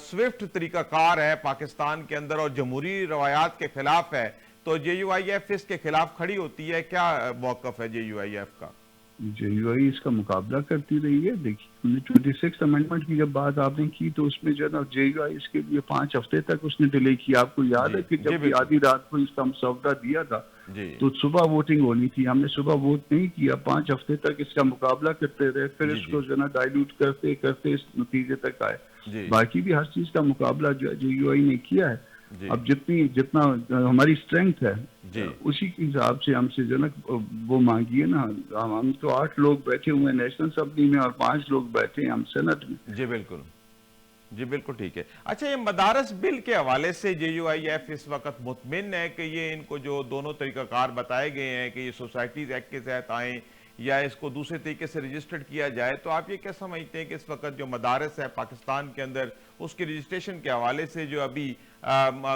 Swift طریقہ کار ہے پاکستان کے اندر اور جمہوری روایات کے خلاف ہے، تو جے یو آئی ایف اس کے خلاف کھڑی ہوتی ہے، کیا موقف ہے جے یو آئی ایف کا؟ جے یو آئی اس کا مقابلہ کرتی رہی ہے. دیکھیے 26 امینڈمنٹ کی جب بات آپ نے کی تو اس میں جو ہے نا جے یو آئی اس کے لیے 5 ہفتے تک اس نے ڈیلے کیا. آپ کو یاد ہے کہ جی جب بھی بالکل. آدھی رات کو اس کا مسودہ دیا تھا جی تو صبح ووٹنگ ہونی تھی. ہم نے صبح ووٹ نہیں کیا، 5 ہفتے تک اس کا مقابلہ کرتے رہے، پھر جی اس جی کو جو ہے نا ڈائلوٹ کرتے کرتے اس نتیجے تک آئے. جی باقی بھی ہر چیز کا مقابلہ جو ہے جے یو آئی نے کیا ہے. جی اب جتنا ہماری اسٹرینتھ ہے جی اسی کے حساب سے ہم سے جو ہے نا وہ مانگیے نا. ہم تو 8 لوگ بیٹھے ہوئے ہیں نیشنل اسمبلی میں اور 5 لوگ بیٹھے ہیں ہم سینٹ میں. جی بالکل. جی بالکل ٹھیک ہے. اچھا، یہ مدارس بل کے حوالے سے جے یو آئی ایف اس وقت مطمئن ہے کہ یہ ان کو جو دونوں طریقہ کار بتائے گئے ہیں کہ یہ سوسائٹیز ایکٹ کے تحت آئیں یا اس کو دوسرے طریقے سے رجسٹرڈ کیا جائے، تو آپ یہ کیا سمجھتے ہیں کہ اس وقت جو مدارس ہے پاکستان کے اندر اس کی رجسٹریشن کے حوالے سے جو ابھی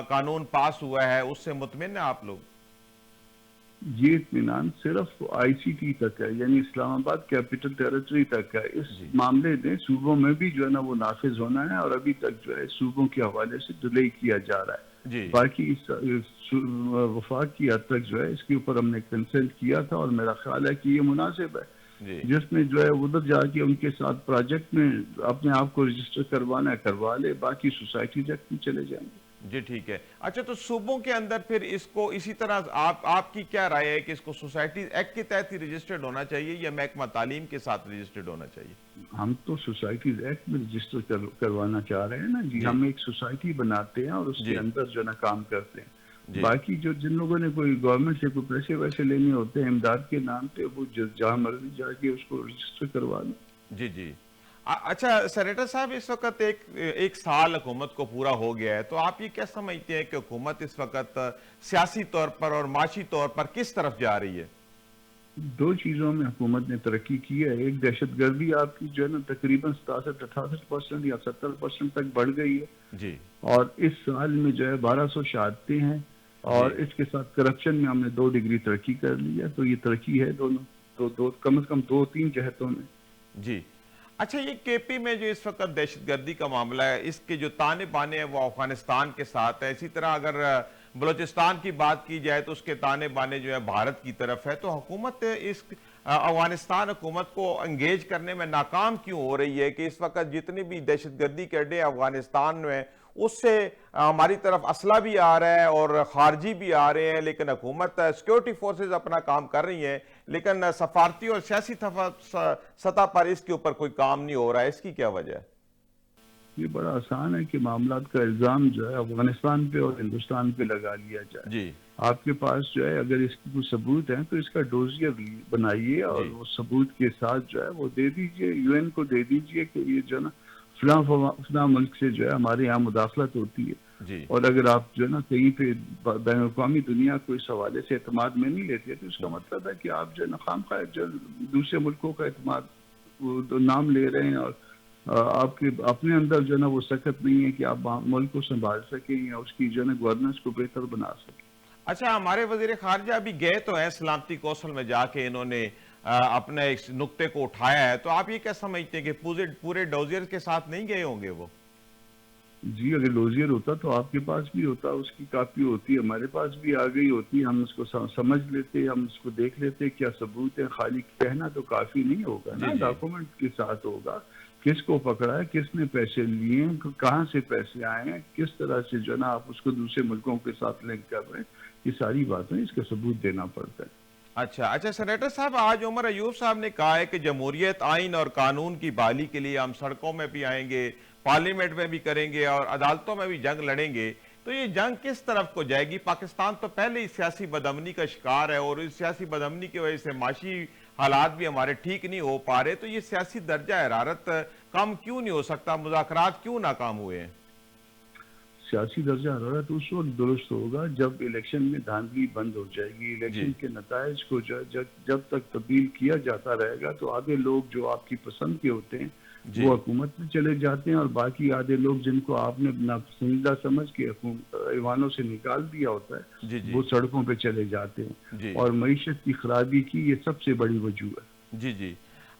قانون پاس ہوا ہے اس سے مطمئن ہیں آپ لوگ؟ یہ اطمینان صرف آئی سی ٹی تک ہے، یعنی اسلام آباد کیپٹل ٹیریٹری تک ہے. اس جی معاملے میں صوبوں میں بھی جو ہے نا وہ نافذ ہونا ہے اور ابھی تک جو ہے صوبوں کے حوالے سے ڈیلے کیا جا رہا ہے. جی باقی وفاق کی حد تک جو ہے اس کے اوپر ہم نے کنسلٹ کیا تھا اور میرا خیال ہے کہ یہ مناسب ہے. جی جس میں جو ہے ادھر جا کے ان کے ساتھ پروجیکٹ میں اپنے آپ کو رجسٹر کروانا ہے کروا لے، باقی سوسائٹی ایکٹ میں چلے جائیں گے. جی ٹھیک ہے. اچھا، تو صوبوں کے اندر پھر اس کو اسی طرح آپ کی کیا رائے ہے کہ اس کو سوسائٹیز ایکٹ کے تحت ہی رجسٹرڈ ہونا چاہیے یا محکمہ تعلیم کے ساتھ رجسٹرڈ ہونا چاہیے؟ ہم تو سوسائٹیز ایکٹ میں رجسٹر کروانا چاہ رہے ہیں نا جی. جی ہم ایک سوسائٹی بناتے ہیں اور اس جی کے اندر جو ہے نا کام کرتے ہیں. جی باقی جو جن لوگوں نے کوئی گورنمنٹ سے کوئی پیسے ویسے لینے ہوتے ہیں امداد کے نام پہ، وہ جہاں مرضی جا کے اس کو رجسٹر کروا لیں. جی جی. اچھا سینیٹر صاحب، اس وقت ایک سال حکومت کو پورا ہو گیا ہے، تو آپ یہ کیا سمجھتے ہیں کہ حکومت اس وقت سیاسی طور پر اور معاشی طور پر کس طرف جا رہی ہے؟ 2 چیزوں میں حکومت نے ترقی کی ہے. ایک دہشت گردی آپ کی جو ہے نا تقریباً 67-68% یا 70% تک بڑھ گئی ہے جی اور اس سال میں جو ہے 1200 شہادتیں ہیں اور جی اس کے ساتھ کرپشن میں ہم نے 2 ڈگری ترقی کر لی ہے. تو یہ ترقی ہے دونوں دو کم از کم 2-3 جہتوں میں. جی. اچھا، یہ کے پی میں جو اس وقت دہشت گردی کا معاملہ ہے، اس کے جو تانے بانے ہیں وہ افغانستان کے ساتھ ہے. اسی طرح اگر بلوچستان کی بات کی جائے تو اس کے تانے بانے جو ہے بھارت کی طرف ہے. تو حکومت اس افغانستان حکومت کو انگیج کرنے میں ناکام کیوں ہو رہی ہے کہ اس وقت جتنی بھی دہشت گردی کے اڈے افغانستان میں اس سے ہماری طرف اسلحہ بھی آ رہا ہے اور خارجی بھی آ رہے ہیں، لیکن حکومت سیکیورٹی فورسز اپنا کام کر رہی ہیں، لیکن سفارتی اور سیاسی سطح پر اس کے اوپر کوئی کام نہیں ہو رہا ہے. اس کی کیا وجہ ہے؟ یہ بڑا آسان ہے کہ معاملات کا الزام جو ہے افغانستان پہ اور ہندوستان پہ لگا لیا جائے. جی آپ کے پاس جو ہے اگر اس کی کوئی ثبوت ہے تو اس کا ڈوزیئر بنائیے اور جی وہ ثبوت کے ساتھ جو ہے وہ دے دیجئے، یو این کو دے دیجئے کہ یہ جو ہے نا فلاں ملک سے جو ہے ہمارے یہاں مداخلت ہوتی ہے. جی اور اگر آپ جو ہے نا کہیں پہ بین الاقوامی دنیا کو اس حوالے سے اعتماد میں نہیں لیتے تو اس کا مطلب ہے کہ آپ جو ہے نا خواہ جو دوسرے ملکوں کا اعتماد نام لے رہے ہیں اور آپ کے اپنے اندر جو ہے نا وہ سخت نہیں ہے کہ آپ ملک کو سنبھال سکیں یا اس کی جو ہے نا گورننس کو بہتر بنا سکیں. اچھا، ہمارے وزیر خارجہ ابھی گئے تو ہیں سلامتی کونسل میں جا کے انہوں نے اپنے اس نقطے کو اٹھایا ہے، تو آپ یہ کیا سمجھتے ہیں کہ پورے ڈوزیئر کے ساتھ نہیں گئے ہوں گے وہ؟ جی اگر ڈوزیئر ہوتا تو آپ کے پاس بھی ہوتا، اس کی کاپی ہوتی، ہمارے پاس بھی آ گئی ہوتی، ہم اس کو سمجھ لیتے، ہم اس کو دیکھ لیتے کیا ثبوت ہے. خالی کہنا تو کافی نہیں ہوگا جی نا، جی ڈاکومنٹ کے ساتھ ہوگا کس کو پکڑا ہے، کس نے پیسے لیے ہیں، کہاں سے پیسے آئے ہیں، کس طرح سے جو ہے نا آپ اس کو دوسرے ملکوں کے ساتھ لنک کر رہے ہیں. یہ ساری باتیں اس کا ثبوت دینا پڑتا ہے. اچھا سینیٹر صاحب، آج عمر ایوب صاحب نے کہا ہے کہ جمہوریت، آئین اور قانون کی بحالی کے لیے ہم سڑکوں میں بھی آئیں گے، پارلیمنٹ میں بھی کریں گے اور عدالتوں میں بھی جنگ لڑیں گے. تو یہ جنگ کس طرف کو جائے گی؟ پاکستان تو پہلے ہی سیاسی بدامنی کا شکار ہے اور اس سیاسی بدامنی کی وجہ سے معاشی حالات بھی ہمارے ٹھیک نہیں ہو پا رہے. تو یہ سیاسی درجہ حرارت کم کیوں نہیں ہو سکتا؟ مذاکرات کیوں ناکام ہوئے ہیں؟ سیاسی درجہ حرارت اس وقت درست ہوگا جب الیکشن میں دھاندلی بند ہو جائے گی. جی الیکشن کے نتائج کو جب تک تبدیل کیا جاتا رہے گا تو آدھے لوگ جو آپ کی پسند کے ہوتے ہیں جی وہ حکومت میں چلے جاتے ہیں اور باقی آدھے لوگ جن کو آپ نے ناپسندیدہ سمجھ کے ایوانوں سے نکال دیا ہوتا ہے جی جی وہ سڑکوں پہ چلے جاتے ہیں. جی اور معیشت کی خرابی کی یہ سب سے بڑی وجہ ہے. جی جی.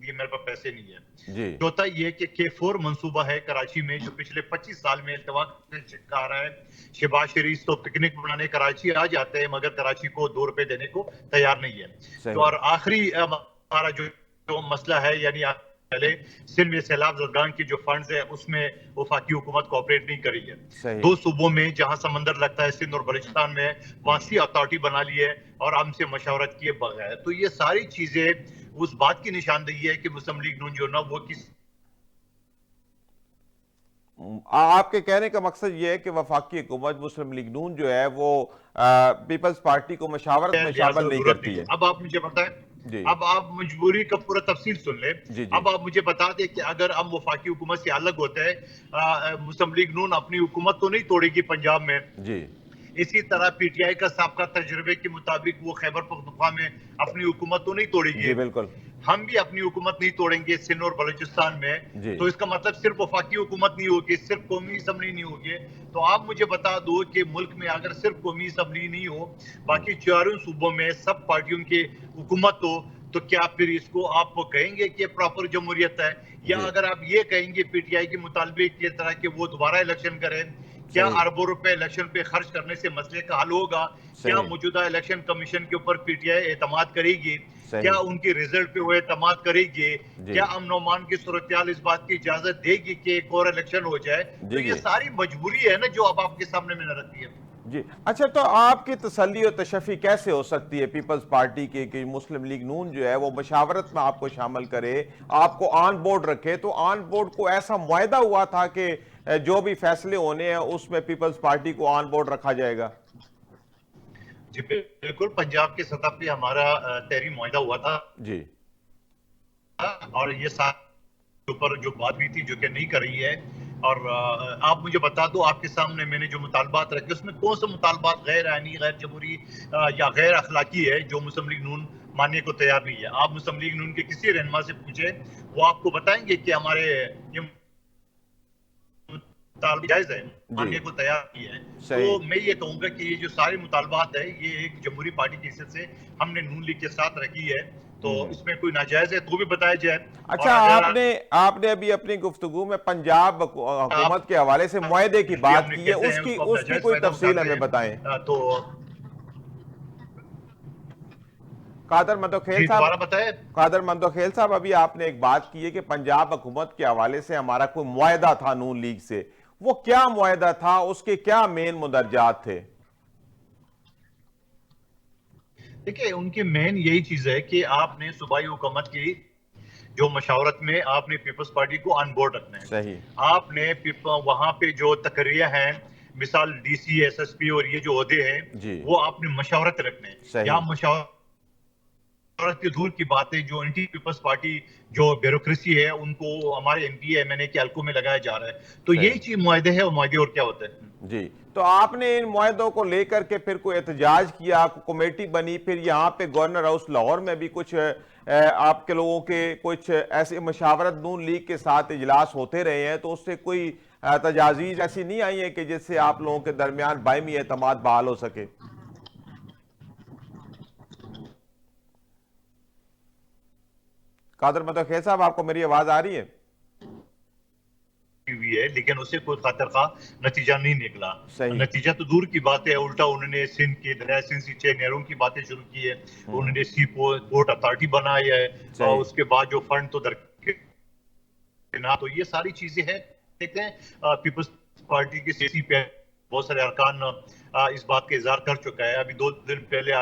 یہ میرے پاس پیسے نہیں ہے. جی چوتھا یہ کہ K4 منصوبہ ہے کراچی میں جو پچھلے 25 سال میں التوا کہا رہا ہے. شہباز شریف تو پکنک منانے کراچی آ جاتے ہیں مگر کراچی کو 2 روپے دینے کو تیار نہیں ہے. تو اور آخری ہمارا جو مسئلہ ہے یعنی پہلے سندھ میں سیلاب زدگان کی جو فنڈز ہے اس میں وفاقی حکومت کوآپریٹ نہیں کری ہے. 2 صوبوں میں جہاں سمندر لگتا ہے سندھ اور بلوچستان میں وہاں سی اتھارٹی بنا لی ہے اور ہم سے مشاورت کیے بغیر. تو یہ ساری چیزیں اس بات کی نشاندہی ہے کہ مسلم لیگ نون جو نا وہ کس آپ کے کہنے کا مقصد یہ ہے کہ وفاقی حکومت مسلم لیگ نون جو ہے وہ پیپلز پارٹی کو مشاورت میں شامل نہیں کرتی ہے. اب آپ مجھے بتائیں, اب آپ مجبوری کا پورا تفصیل سن لیں. اب آپ مجھے بتا دیں کہ اگر ہم وفاقی حکومت سے الگ ہوتے ہیں مسلم لیگ نون اپنی حکومت تو نہیں توڑے گی پنجاب میں. جی اسی طرح پی ٹی آئی کا سابقہ تجربے کے مطابق وہ خیبر پختونخوا میں اپنی حکومت تو نہیں توڑے گی. جی بالکل. ہم بھی اپنی حکومت نہیں توڑیں گے سندھ اور بلوچستان میں. تو اس کا مطلب صرف وفاقی حکومت نہیں ہوگی, صرف قومی اسمبلی نہیں ہوگی. تو آپ مجھے بتا دو کہ ملک میں اگر صرف قومی اسمبلی نہیں ہو, باقی چاروں صوبوں میں سب پارٹیوں کی حکومت ہو, تو کیا پھر اس کو آپ کہیں گے کہ پراپر جمہوریت ہے؟ یا اگر آپ یہ کہیں گے پی ٹی آئی کے مطالبے کی طرح کہ وہ دوبارہ الیکشن کریں, کیا اربوں روپے الیکشن پہ خرچ کرنے سے مسئلے کا حل ہوگا؟ کیا موجودہ الیکشن کمیشن کے اوپر پی ٹی آئی اعتماد کرے گی؟ کیا ان کی رزلٹ پہ وہ اعتماد کرے گی؟ کیا امن و امان کی صورتحال اس بات کی اجازت دے گی کہ ایک اور الیکشن ہو جائے؟ تو یہ ساری مجبوری ہے نا جو اب آپ کے سامنے میں نہ رکھتی ہے. جی اچھا, تو آپ کی تسلی و تشفی کیسے ہو سکتی ہے پیپلز پارٹی کی کہ مسلم لیگ نون جو ہے وہ مشاورت میں آپ کو شامل کرے, آپ کو آن بورڈ رکھے؟ تو آن بورڈ کو ایسا معاہدہ ہوا تھا کہ جو بھی فیصلے ہونے ہیں اس میں پیپلز پارٹی کو آن بورڈ رکھا جائے گا. جی بالکل, پنجاب کی سطح پہ ہمارا تحریر معاہدہ ہوا تھا. جی, اور یہ ساتھ اوپر جو بات بھی تھی جو کہ نہیں کر رہی ہے. اور آپ مجھے بتا دو آپ کے سامنے میں نے جو مطالبات رکھے اس میں کون سے مطالبات غیر آئینی, غیر جمہوری یا غیر اخلاقی ہے جو مسلم لیگ نون ماننے کو تیار نہیں ہے؟ آپ مسلم لیگ نون کے کسی رہنما سے پوچھیں, وہ آپ کو بتائیں گے کہ ہمارے یہ مطالبات جائز ہے, ماننے کو تیار نہیں ہے. تو میں یہ کہوں گا کہ یہ جو سارے مطالبات ہے یہ ایک جمہوری پارٹی کی حیثیت سے ہم نے نون لیگ کے ساتھ رکھی ہے. تو اس میں کوئی ناجائز ہے تو بھی بتایا جائے. اچھا, آپ نے ابھی اپنی گفتگو میں پنجاب حکومت کے حوالے سے معاہدے کی بات کی ہے, اس کی کوئی تفصیل ہمیں بتائیں. تو قادر مندوخیل صاحب, ابھی آپ نے ایک بات کی ہے کہ پنجاب حکومت کے حوالے سے ہمارا کوئی معاہدہ تھا نون لیگ سے. وہ کیا معاہدہ تھا, اس کے کیا مین مندرجات تھے؟ دیکھیں, ان کی مین یہی چیز ہے کہ آپ نے صوبائی حکومت کی جو مشاورت میں آپ نے پیپلز پارٹی کو آن بورڈ رکھنا ہے. صحیح. آپ نے وہاں پہ جو تقرریاں ہیں, مثال ڈی سی, ایس ایس پی اور یہ جو عہدے ہیں وہ آپ نے مشاورت رکھنے ہیں. یا مشاورت کی دور کی باتیں جو اینٹی پیپلز پارٹی جو بیوروکریسی ہے ان کو ہمارے ایم پی ایم این اے کے حلقوں میں لگایا جا رہا ہے. تو یہی چیز معاہدے ہے, اور معاہدے اور کیا ہوتا ہے. جی, تو آپ نے ان معاہدوں کو لے کر کے پھر کوئی احتجاج کیا, کمیٹی بنی, پھر یہاں پہ گورنر ہاؤس لاہور میں بھی کچھ آپ کے لوگوں کے کچھ ایسے مشاورت نون لیگ کے ساتھ اجلاس ہوتے رہے ہیں, تو اس سے کوئی تجاویز ایسی نہیں آئی ہیں کہ جس سے آپ لوگوں کے درمیان باہمی اعتماد بحال ہو سکے؟ قادر مندوخیل صاحب, آپ کو میری آواز آ رہی ہے؟ ہوئی ہے, لیکن اسے کوئی خاطر خواہ نتیجہ نہیں نکلا. نتیجہ تو دور کی بات ہے, الٹا انہوں نے سندھ کے دریائے سندھ سے 6 نہروں کی باتیں شروع کی ہے. انہوں نے سی پورٹ اتھارٹی بنائی ہے, اور اس کے بعد جو فنڈ تو تو یہ ساری چیزیں ہیں. دیکھتے ہیں پیپلز پارٹی کی سیاسی پہ بہت سارے ارکان اس بات کا اظہار کر چکا ہے. ابھی 2 دن پہلے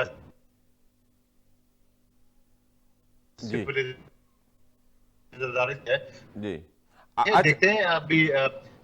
جی دیکھتے ہیں ابھی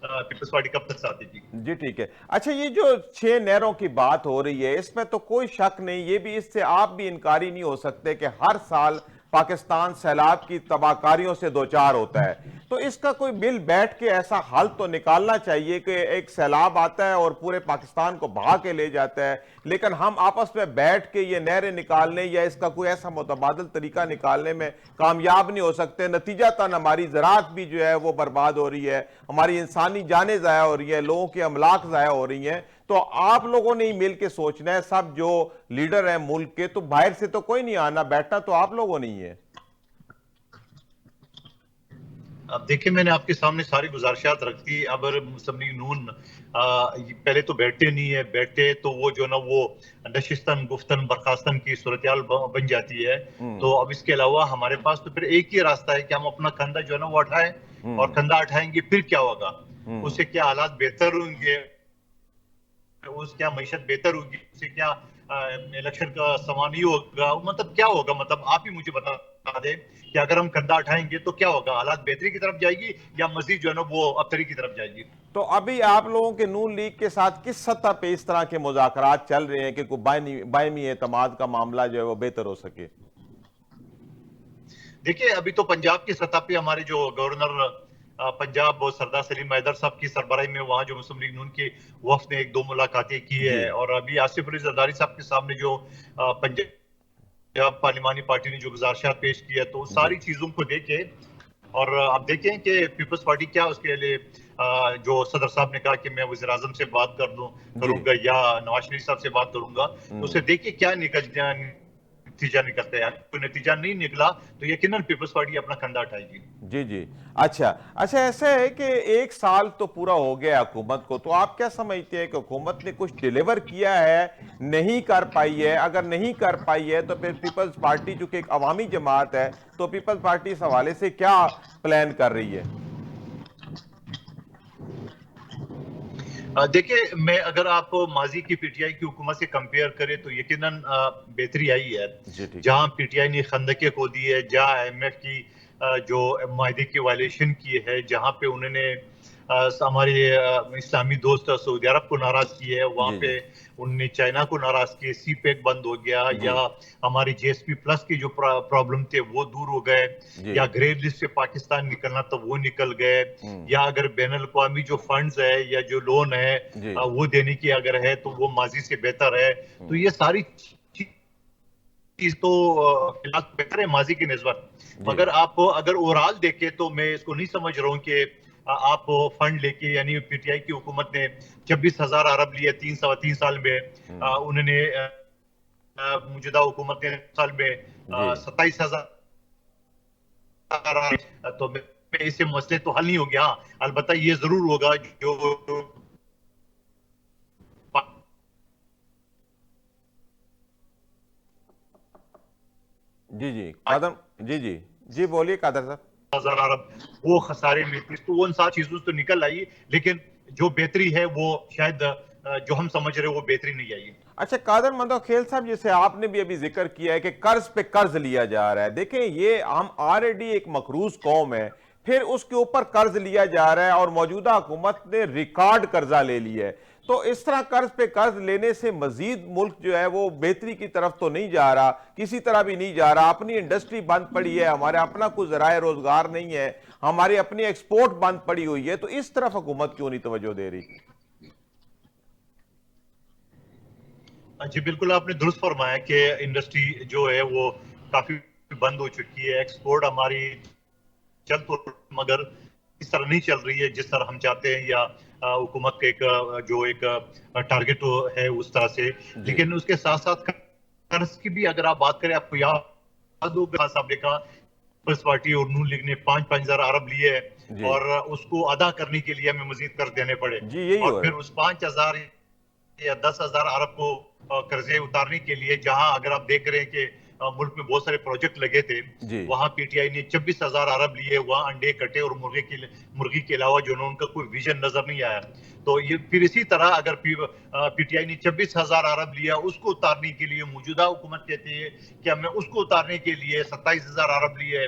پیپلز پارٹی کب تک ساتھ دے گی. جی ٹھیک ہے. اچھا, یہ جو 6 نہروں کی بات ہو رہی ہے اس میں تو کوئی شک نہیں, یہ بھی اس سے آپ بھی انکاری نہیں ہو سکتے کہ ہر سال پاکستان سیلاب کی تباہکاریوں سے دوچار ہوتا ہے. تو اس کا کوئی مل بیٹھ کے ایسا حل تو نکالنا چاہیے کہ ایک سیلاب آتا ہے اور پورے پاکستان کو بہا کے لے جاتا ہے, لیکن ہم آپس میں بیٹھ کے یہ نہریں نکالنے یا اس کا کوئی ایسا متبادل طریقہ نکالنے میں کامیاب نہیں ہو سکتے. نتیجہ تن ہماری زراعت بھی جو ہے وہ برباد ہو رہی ہے, ہماری انسانی جانیں ضائع ہو رہی ہیں, لوگوں کے املاک ضائع ہو رہی ہیں. تو آپ لوگوں نے ہی مل کے سوچنا ہے, سب جو لیڈر ہیں ملک کے, تو باہر سے تو کوئی نہیں آنا, بیٹھنا تو آپ لوگوں نہیں ہے. اب دیکھیں میں نے آپ کے سامنے ساری گزارشات رکھ دی. اگر مسلم لیگ نون پہلے تو بیٹھتے نہیں ہے, بیٹھتے تو وہ جو نا وہ نشستن گفتن برخاستن کی صورتحال بن جاتی ہے. تو اب اس کے علاوہ ہمارے پاس تو پھر ایک ہی راستہ ہے کہ ہم اپنا کندھا جو ہے نا وہ اٹھائیں, اور کندھا اٹھائیں گے پھر کیا ہوگا, اس سے کیا حالات بہتر ہوں گے, اس کیا معیشت بہتر ہوگی, اس سے کیا الیکشن کا سامان نہیں ہوگا, مطلب کیا ہوگا, مطلب آپ ہی مجھے بتا دیں کہ اگر ہم کندھا اٹھائیں گے تو کیا ہوگا, حالات بہتری کی طرف جائے گی یا مزید جو ہے نا وہ ابتری کی طرف جائے گی. تو ابھی آپ لوگوں کے نون لیگ کے ساتھ کس سطح پہ اس طرح کے مذاکرات چل رہے ہیں کہ کوئی باہمی اعتماد کا معاملہ جو ہے وہ بہتر ہو سکے؟ دیکھیں ابھی تو پنجاب کی سطح پہ ہمارے جو گورنر پنجاب سردار سلیم حیدر صاحب کی سربراہی میں وہاں جو مسلم لیگ نون کے وفد نے 1-2 ملاقاتیں کی ہے, اور ابھی آصف علی زرداری صاحب کے سامنے جو پنجاب پارلیمانی پارٹی نے جو گزارشات پیش کی ہے, تو ساری چیزوں کو دیکھیں اور آپ دیکھیں کہ پیپلز پارٹی کیا اس کے لیے جو صدر صاحب نے کہا کہ میں وزیر اعظم سے بات کروں گا یا نواز شریف صاحب سے بات کروں گا, تو اسے دیکھیں کیا نتیجہ نکلتا ہے. کوئی نتیجہ نہیں نکلا تو یقیناً پیپلز پارٹی اپنا کندھا اٹھائے گی. جی اچھا ایسا ہے کہ 1 سال تو پورا ہو گیا حکومت کو, تو آپ کیا سمجھتے ہیں کہ حکومت نے کچھ ڈیلیور کیا ہے, نہیں کر پائی ہے؟ اگر نہیں کر پائی ہے تو پھر پیپلز پارٹی چونکہ ایک عوامی جماعت ہے, تو پیپلز پارٹی اس حوالے سے کیا پلان کر رہی ہے؟ دیکھیں میں اگر آپ ماضی کی پی ٹی آئی کی حکومت سے کمپیئر کریں تو یقیناً بہتری آئی ہے. جہاں پی ٹی آئی نے خندقیں کھودی ہے, جہاں آئی ایم ایف کی جو معاہدے کی وائلیشن کی ہے, جہاں پہ انہوں نے ہمارے اسلامی دوست سعودی عرب کو ناراض کی ہے, وہاں پہ انہوں نے چائنا کو ناراض کیے, سی پیک بند ہو گیا, یا ہماری جی ایس پی پلس کی جو پرابلم تھے وہ دور ہو گئے, یا گرے لسٹ سے پاکستان نکلنا تو وہ نکل گئے, یا اگر بین الاقوامی جو فنڈز ہے یا جو لون ہے وہ دینے کی اگر ہے تو وہ ماضی سے بہتر ہے. تو یہ ساری چیز تو فی الحال بہتر ہے ماضی کی نسبت, مگر آپ اگر اوورال دیکھیں تو میں اس کو نہیں سمجھ رہا ہوں کہ آپ فنڈ لے کے, یعنی پی ٹی آئی کی حکومت نے 26,000 ارب لیے 3 سال میں, انہوں نے موجودہ حکومت نے سال میں 27,000, تو اس سے مسئلے تو حل نہیں ہو گیا. البتہ یہ ضرور ہوگا جو جی بولیے قادر صاحب. 1000 ارب وہ خسارے میں تھی, تو وہ ان ساری چیزوں تو نکل آئی, لیکن جو بہتری ہے وہ شاید جو ہم سمجھ رہے وہ بہتری نہیں آئی. اچھا قادر مندوخیل صاحب, جسے آپ نے بھی ابھی ذکر کیا ہے کہ قرض پہ قرض لیا جا رہا ہے, دیکھیں یہ ہم آلریڈی ایک مقروض قوم ہے, پھر اس کے اوپر قرض لیا جا رہا ہے, اور موجودہ حکومت نے ریکارڈ قرضہ لے لیا ہے. تو اس طرح قرض پہ قرض لینے سے مزید ملک جو ہے وہ بہتری کی طرف تو نہیں جا رہا, کسی طرح بھی نہیں جا رہا. اپنی انڈسٹری بند پڑی ہے, ہمارے اپنا کوئی ذرائع روزگار نہیں ہے, ہماری اپنی ایکسپورٹ بند پڑی ہوئی ہے, تو اس طرف حکومت کیوں نہیں توجہ دے رہی؟ جی بالکل آپ نے درست فرمایا کہ انڈسٹری جو ہے وہ کافی بند ہو چکی ہے. ایکسپورٹ ہماری چل تو مگر اس طرح نہیں چل رہی ہے جس طرح ہم چاہتے ہیں, یا حکومت کا ایک ٹارگٹ ہے اس طرح سے. لیکن اس کے ساتھ ساتھ قرض کی بھی اگر آپ بات کریں, آپ کو یاد ہوگا صاحب نے کہا پیپلز پارٹی اور نون لیگ نے 5,000 ارب لیے, اور اس کو ادا کرنے کے لیے ہمیں مزید قرض دینے پڑے, اور پھر اس 5,000 یا 10,000 ارب کو قرضے اتارنے کے لیے, جہاں اگر آپ دیکھ رہے ہیں کہ ملک میں بہت سارے پروجیکٹ لگے تھے, وہاں پی ٹی آئی نے 26,000 ارب لیے, وہاں انڈے کٹے, اور مرغی کے علاوہ جو ان کا کوئی ویژن نظر نہیں آیا. تو یہ پھر اسی طرح اگر پی ٹی آئی نے 26,000 ارب لیا, اس کو اتارنے کے لیے موجودہ حکومت کہتی ہے کہ ہم نے اس کو اتارنے کے لیے 27,000 ارب لیے.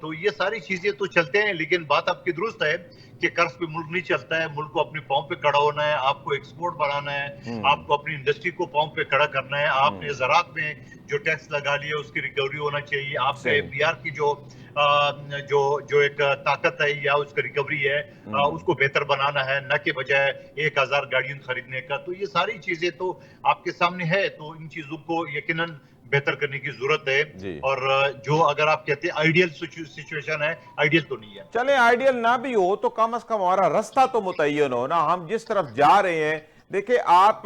تو یہ ساری چیزیں تو چلتے ہیں, لیکن بات آپ کی درست ہے کہ قرض پہ ملک نہیں چلتا ہے. ملک کو اپنے پاؤں پہ کھڑا ہونا ہے, آپ کو ایکسپورٹ بڑھانا ہے, آپ کو اپنی انڈسٹری کو پاؤں پہ کھڑا کرنا ہے, آپ نے زراعت میں جو ٹیکس لگا لیا اس کی ریکوری ہونا چاہیے, آپ نے بی آر کی جو ایک طاقت ہے یا اس کا ریکوری ہے اس کو بہتر بنانا ہے, نہ کہ بجائے 1,000 گاڑیاں خریدنے کا. تو یہ ساری چیزیں تو آپ کے سامنے ہے, تو ان چیزوں کو یقیناً بہتر کرنے کی ضرورت ہے. اور جو اگر آپ کہتے ہیں آئیڈیل سچویشن ہے, آئیڈیل تو نہیں ہے. چلیں آئیڈیل نہ بھی ہو تو کم از کم ہمارا رستہ تو متعین ہو نا, ہم جس طرف جا رہے ہیں دیکھیں آپ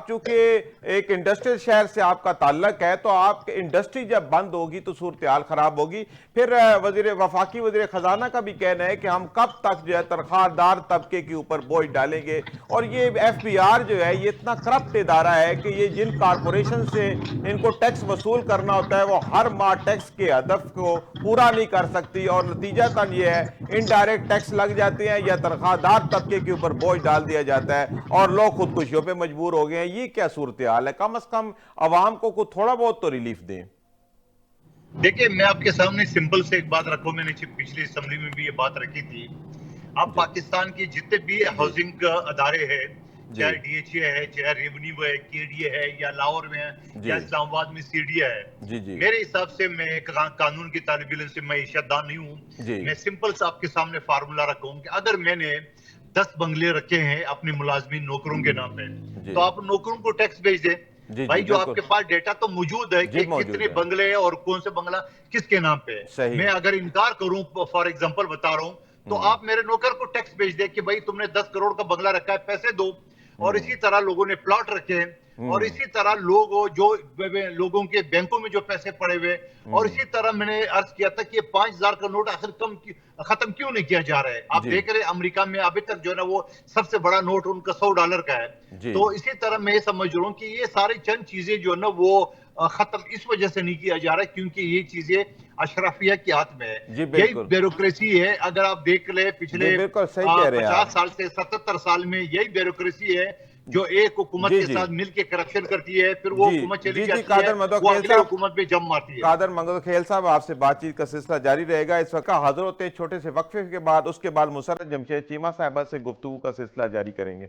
چونکہ ایک انڈسٹریل شہر سے آپ کا تعلق ہے، تو آپ کی انڈسٹری جب بند ہوگی تو صورتحال خراب ہوگی. پھر وفاقی وزیر خزانہ کا بھی کہنا ہے کہ ہم کب تک جو ہے تنخواہ دار طبقے کے اوپر بوجھ ڈالیں گے. اور یہ ایف بی آر جو ہے یہ اتنا کرپٹ ادارہ ہے کہ یہ جن کارپوریشن سے ان کو ٹیکس وصول کرنا ہوتا ہے وہ ہر ماہ ٹیکس کے ہدف کو پورا نہیں کر سکتی، اور نتیجہ تن یہ ہے انڈائریکٹ ٹیکس لگ جاتے ہیں یا تنخواہ دار طبقے کے اوپر بوجھ ڈال دیا جاتا ہے اور لوگ خودکشیوں پہ مجبور ہو گئے ہیں. یہ کیا صورتحال ہے؟ کم از کم عوام کو تھوڑا بہت تو ریلیف دیں. دیکھیں میں آپ کے سامنے سمپل سے ایک بات رکھوں، میں نے پچھلی اسمبلی میں بھی یہ بات رکھی تھی. اب پاکستان کے جتنے بھی ہاؤسنگ ادارے ہیں، چاہے ڈی ایچ اے ہے، چاہے ریونیو ہے، کے ڈی اے ہے، یا لاہور میں ہے یا اسلام آباد میں سی ڈی اے ہے، میرے حساب سے میں قانون کی طالب علم سے معیشت دان نہیں ہوں. میں سمپل سے آپ کے سامنے فارمولا رکھوں کہ اگر میں نے 10 بنگلے رکھے ہیں اپنے ملازمین نوکروں کے نام پہ، تو آپ نوکروں کو ٹیکس بھیج دیں. بھائی جو آپ کے پاس ڈیٹا تو موجود ہے کہ کتنے بنگلے اور کون سے بنگلہ کس کے نام پہ ہے. میں اگر انکار کروں، فار ایگزامپل بتا رہا ہوں، تو آپ میرے نوکر کو ٹیکس بھیج دیں کہ بھائی تم نے 10 کروڑ کا بنگلہ رکھا ہے، پیسے دو. اور اسی طرح لوگوں نے پلاٹ رکھے ہیں، اور اسی طرح لوگوں کے بینکوں میں جو پیسے پڑے ہوئے، اور اسی طرح میں نے عرض کیا تھا کہ 5,000 کا نوٹ آخر ختم کیوں نہیں کیا جا رہا ہے. آپ دیکھ رہے امریکہ میں ابھی تک جو ہے نا وہ سب سے بڑا نوٹ ان کا $100 کا ہے. تو اسی طرح میں یہ سمجھ رہا ہوں کہ یہ ساری چند چیزیں جو ہے نا وہ ختم اس وجہ سے نہیں کیا جا رہا ہے کیونکہ یہ چیزیں اشرافیہ کے ہاتھ میں ہے. یہی بیوروکریسی ہے. اگر آپ دیکھ لیں پچھلے 50 سال سے 77 سال میں یہی بیوروکریسی ہے جو ایک حکومت کے ساتھ مل کے کرپشن کرتی ہے، پھر وہ حکومت چلی جاتی ہے، وہ اگلے حکومت پہ جم مارتی ہے. قادر منگوخیل صاحب، آپ سے بات چیت کا سلسلہ جاری رہے گا. اس وقت حاضر ہوتے ہیں چھوٹے سے وقفے کے بعد، اس کے بعد مسرت جمشید چیمہ صاحبہ سے گفتگو کا سلسلہ جاری کریں گے.